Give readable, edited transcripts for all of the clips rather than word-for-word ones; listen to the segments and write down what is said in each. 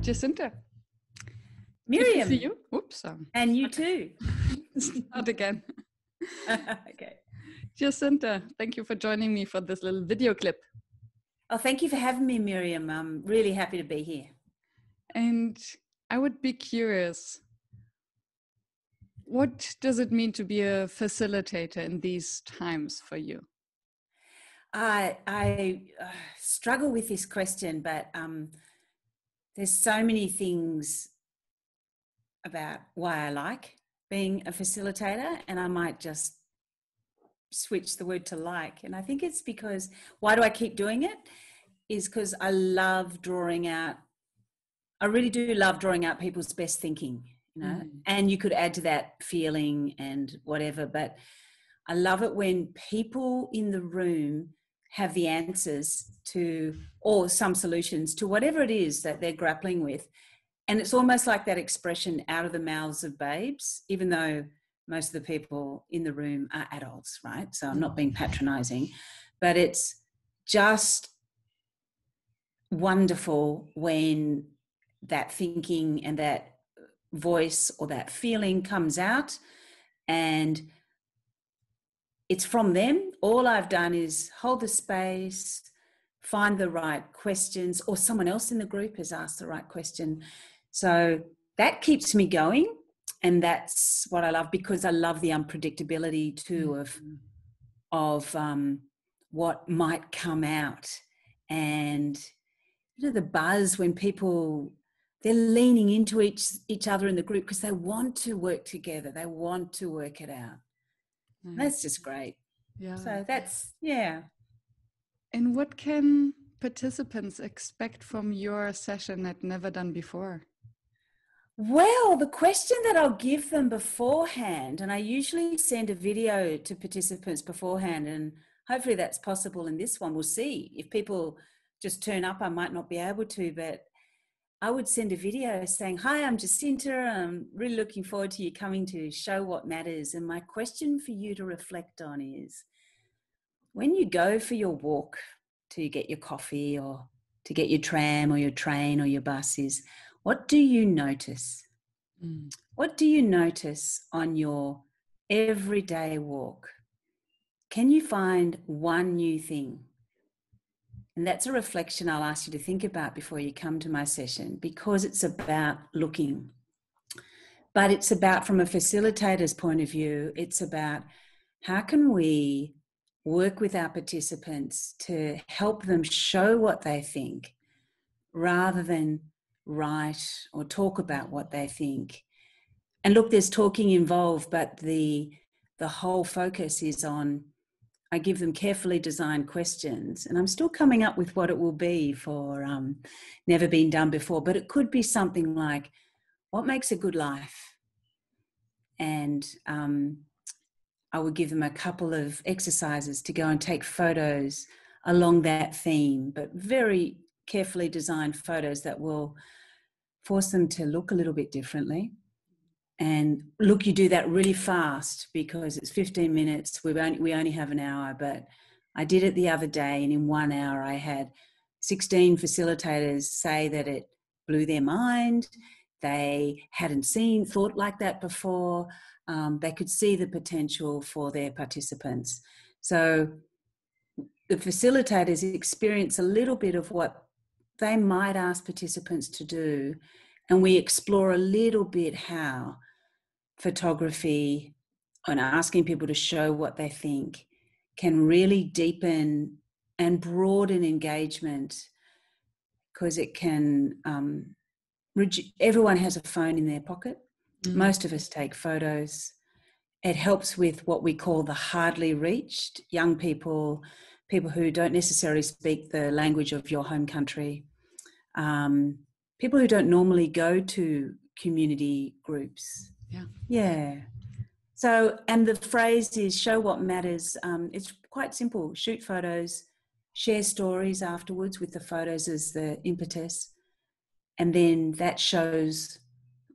Jacinta. Miriam. Good to see you. Oops. And you too. Start again. Okay. Jacinta, thank you for joining me for this little video clip. Oh, thank you for having me, Miriam. I'm really happy to be here. And I would be curious, what does it mean to be a facilitator in these times for you? I struggle with this question, but there's so many things about why I like being a facilitator, and I might just switch the word to like. And I think it's because, why do I keep doing it? Is because I love drawing out, I really do love drawing out people's best thinking, you know, and you could add to that feeling and whatever, but I love it when people in the room have the answers to, or some solutions to whatever it is that they're grappling with. And it's almost like that expression, out of the mouths of babes, even though most of the people in the room are adults, right? So I'm not being patronizing, but it's just wonderful when that thinking and that voice or that feeling comes out and it's from them. All I've done is hold the space, find the right questions, or someone else in the group has asked the right question. So that keeps me going. And that's what I love, because I love the unpredictability too of what might come out. And, you know, the buzz when people, they're leaning into each other in the group because they want to work together. They want to work it out. That's just great. Yeah. So that's, yeah. And what can participants expect from your session at NeverDoneBefore? Well, the question that I'll give them beforehand, and I usually send a video to participants beforehand, and hopefully that's possible in this one. We'll see. If people just turn up, I might not be able to, but I would send a video saying, hi, I'm Jacinta. I'm really looking forward to you coming to Show What Matters. And my question for you to reflect on is, when you go for your walk to get your coffee or to get your tram or your train or your bus, is what do you notice? What do you notice on your everyday walk? Can you find one new thing? And that's a reflection I'll ask you to think about before you come to my session, because it's about looking. But it's about, from a facilitator's point of view, it's about how can we work with our participants to help them show what they think rather than write or talk about what they think. And look, there's talking involved, but the whole focus is on, I give them carefully designed questions, and I'm still coming up with what it will be for Never Been Done Before, but it could be something like, what makes a good life? And I would give them a couple of exercises to go and take photos along that theme, but very carefully designed photos that will force them to look a little bit differently. And look, you do that really fast because it's 15 minutes. We only have an hour, but I did it the other day, and in 1 hour I had 16 facilitators say that it blew their mind. They hadn't thought like that before. They could see the potential for their participants. So the facilitators experience a little bit of what they might ask participants to do, and we explore a little bit how photography and asking people to show what they think can really deepen and broaden engagement, because it can, everyone has a phone in their pocket. Most of us take photos. It helps with what we call the hardly reached, young people, people who don't necessarily speak the language of your home country, people who don't normally go to community groups. Yeah. So, and the phrase is show what matters. It's quite simple. Shoot photos, share stories afterwards with the photos as the impetus. And then that shows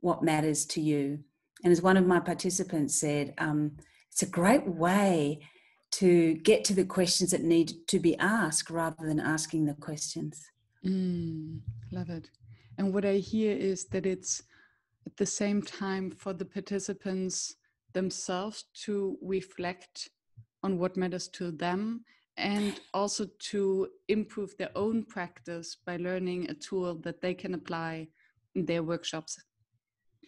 what matters to you. And as one of my participants said, it's a great way to get to the questions that need to be asked rather than asking the questions. Love it. And what I hear is that it's at the same time for the participants themselves to reflect on what matters to them, and also to improve their own practice by learning a tool that they can apply in their workshops,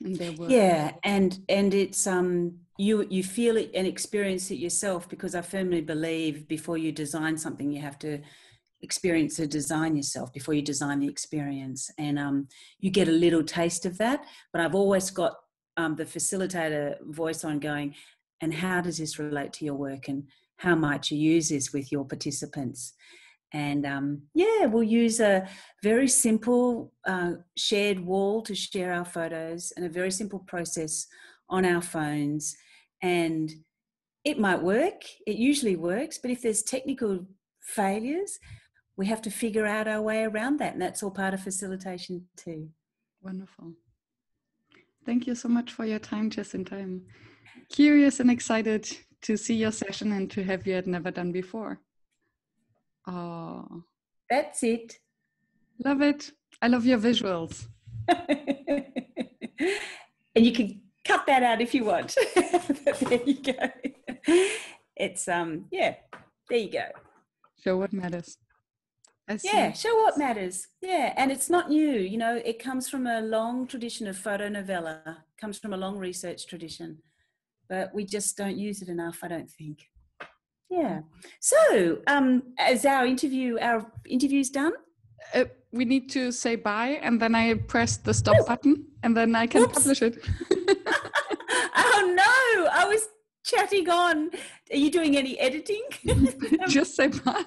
in their work. Yeah, and it's you feel it and experience it yourself, because I firmly believe before you design something, you have to experience the design yourself before you design the experience. And you get a little taste of that, but I've always got the facilitator voice on going, and how does this relate to your work, and how might you use this with your participants? And yeah, we'll use a very simple shared wall to share our photos, and a very simple process on our phones. And it might work, it usually works, but if there's technical failures, we have to figure out our way around that. And that's all part of facilitation too. Wonderful. Thank you so much for your time, Jacinta. I'm curious and excited to see your session and to have you at Never Done Before. Oh, that's it. Love it. I love your visuals. And you can cut that out if you want. But there you go. It's yeah, there you go. Show what matters. Yeah, show what matters. Yeah, and it's not new. You know, it comes from a long tradition of photonovella, comes from a long research tradition, but we just don't use it enough, I don't think. Yeah. So, is our interview's done? We need to say bye, and then I press the stop button, and then I can publish it. Oh no! I was chatting on. Are you doing any editing? Just say bye.